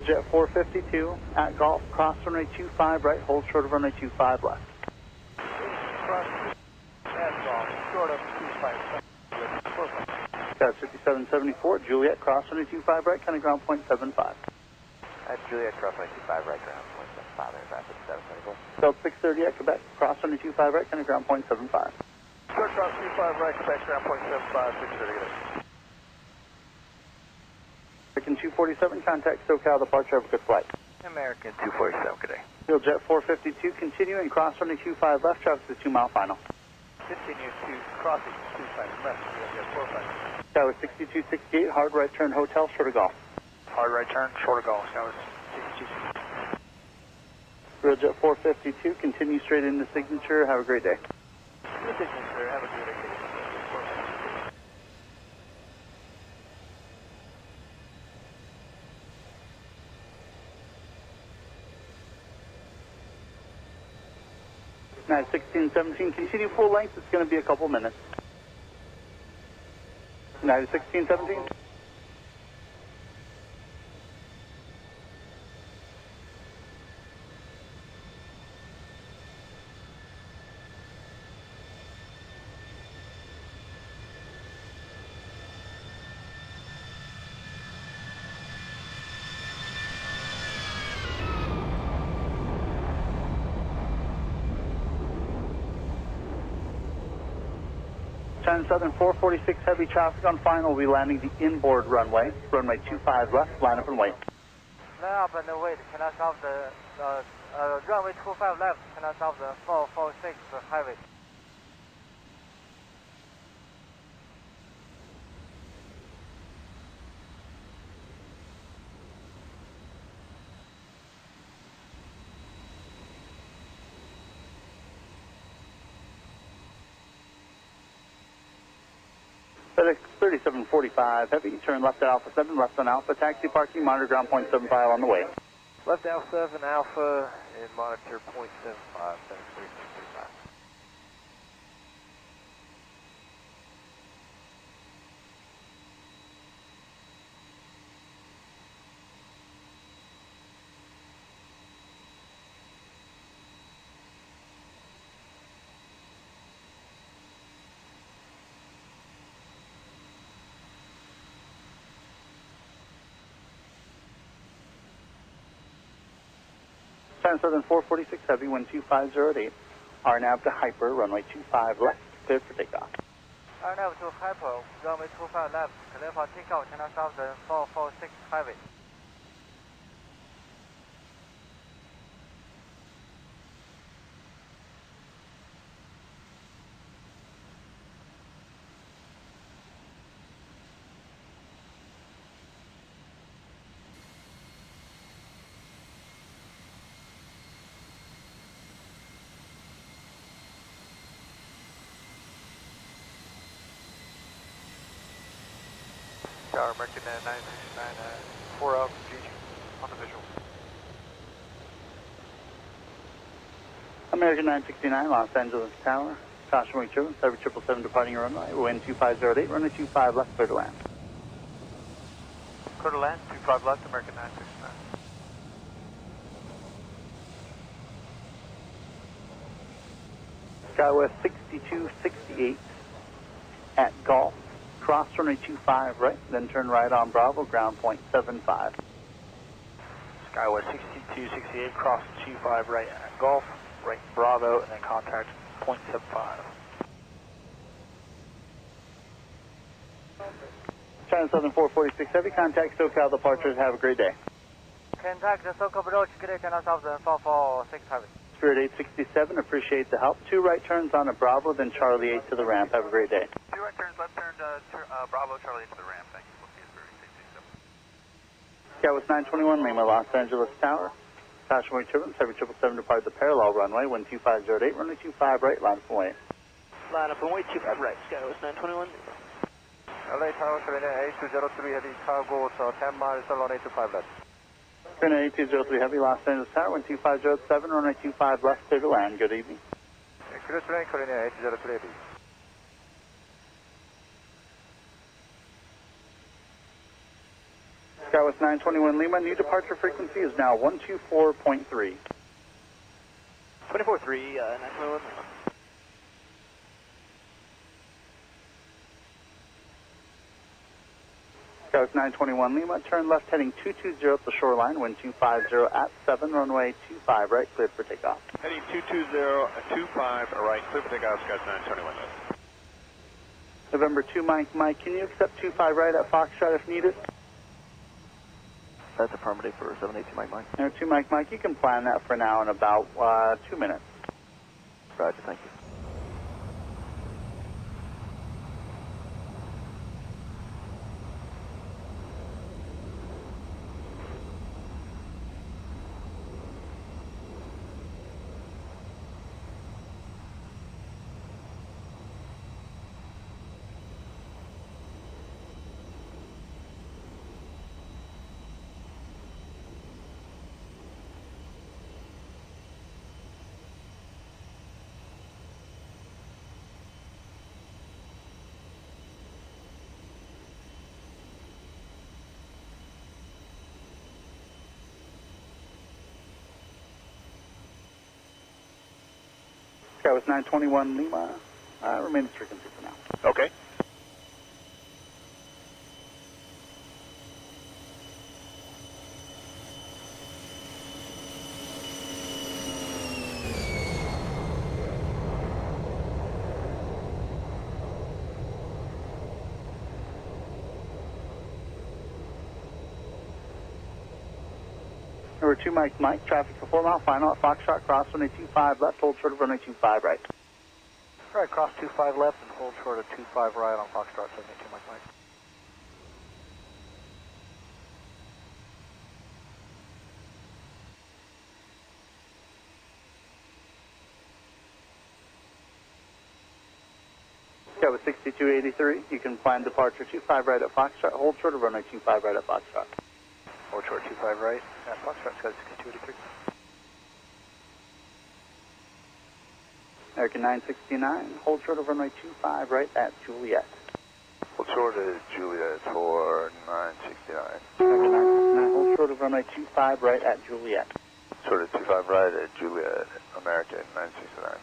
Jet 452 at Golf, cross runway 25 right, hold short of runway 25 left. Cross at Golf, short of 25. Got 5774, Juliet, cross runway 25 right, counting ground point 75. At Juliet, cross runway 25 right, ground point 75, there's 5774. Delta 630 at Quebec, cross runway 25 right, counting ground point 75. Short cross 25 right, Quebec, ground point 75, 630. American 247, contact SoCal, departure, have a good flight. American 247, good day. Field Jet 452, continue and cross runway 25 left, traffic to the 2 mile final. Continue to crossing 25 left, Jet 45. Tower 6268, hard right turn, hotel, short of Golf. Hard right turn, short of Golf, Tower 6268. Field Jet 452, continue straight into signature, have a great day. Good signature, have a good day. Now 1617, continue full length, it's going to be a couple minutes. Now 1617. China Southern 446 heavy traffic on final will be landing the inboard runway, runway 25 left, line up and wait. Line up and wait, can I stop the runway 25 left, can I stop the 446 highway? FedEx 3745 heavy, turn left at Alpha 7, left on Alpha, taxi parking, monitor ground point 75 on the way. Left Alpha 7 Alpha and monitor point 75, FedEx 3745. China Southern 446 heavy, wind 250 at 8. RNAV to hyper, runway 25 left, cleared for takeoff. RNAV to hyper, runway 25 left, clear for takeoff, can I stop the 446 highway? Tower American 969, 4 up, GG, on the visual. American 969, Los Angeles Tower, caution wing turbulence, 777 departing your runway, wind 25 at 8, runway 25 left, clear to land. Clear to land, 25 left, American 969. Skywest 6268 at Golf, cross runway 25 right, then turn right on Bravo, ground point 75. Skywest 6268, cross 25 right at Golf, right Bravo, and then contact point 75. China Southern 446 heavy, contact SoCal departures, have a great day. Contact the SoCal approach, can I stop the 446 highway? Spirit 867, appreciate the help. 2 right turns on a Bravo, then Charlie 8 to the ramp, have a great day. 2 right turns, left turn, Bravo, Charlie to the ramp. Thank you. Skywest 921, Lima, Los Angeles Tower. Caution wing turbulence, 777 depart the parallel runway, wind 25 at 8, runway 25 right, line up and wait. Line up and wait, 25 right, Skywest 921. LA Tower, Carolina 8203 heavy, cargo, so 10 miles, runway 25 left. Carolina 8203 heavy, Los Angeles Tower, wind 25 at 7, runway 25 left, clear to land. Good evening. Clear to land, Carolina 8203 heavy. Skywest 921 Lima, new departure frequency is now 124.3. 24.3, 921 Lima. Skywards 921 Lima, turn left heading 220 at the shoreline, wind 250 at 7, runway 25 right, cleared for takeoff. Heading 220 at 25 right, clear for takeoff, Skywards 921 Lima. November 2 Mike, can you accept 25 right at Foxtrot if needed? That's affirmative for 782 Mike. November 2 Mike, you can plan that for now in about 2 minutes. Roger, thank you. Skywards 921 Lima, remain at frequency for now. Okay. Number 2 Mike, traffic for 4 mile final at Foxtrot, cross runway 25 left, hold short of runway 25 right. Right, cross 25 left and hold short of 25 right on Foxtrot 782 Mike. Skywards 6283, you can plan departure 25 right at Foxtrot, hold short of runway 25 right at Foxtrot. Hold short 25 right at Foxtrot, Skywards 6283. American 969, hold short of runway 25 right at Juliet. Hold short of Juliet for 969. American 969, hold short of runway 25 right at Juliet. Short of 25 right at Juliet, American 969.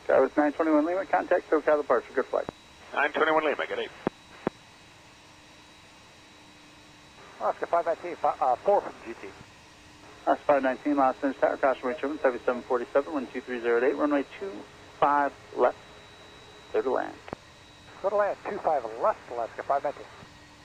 Skywards 921 Lima, contact SoCal departure, good flight. 921 Lima, good day. Oscar 519, 4 from GT. Oscar 519, Los Angeles Tower, cross runway 7747, wind 2308, runway 25 left, clear to land. Go to land, 25 left, Alaska 519.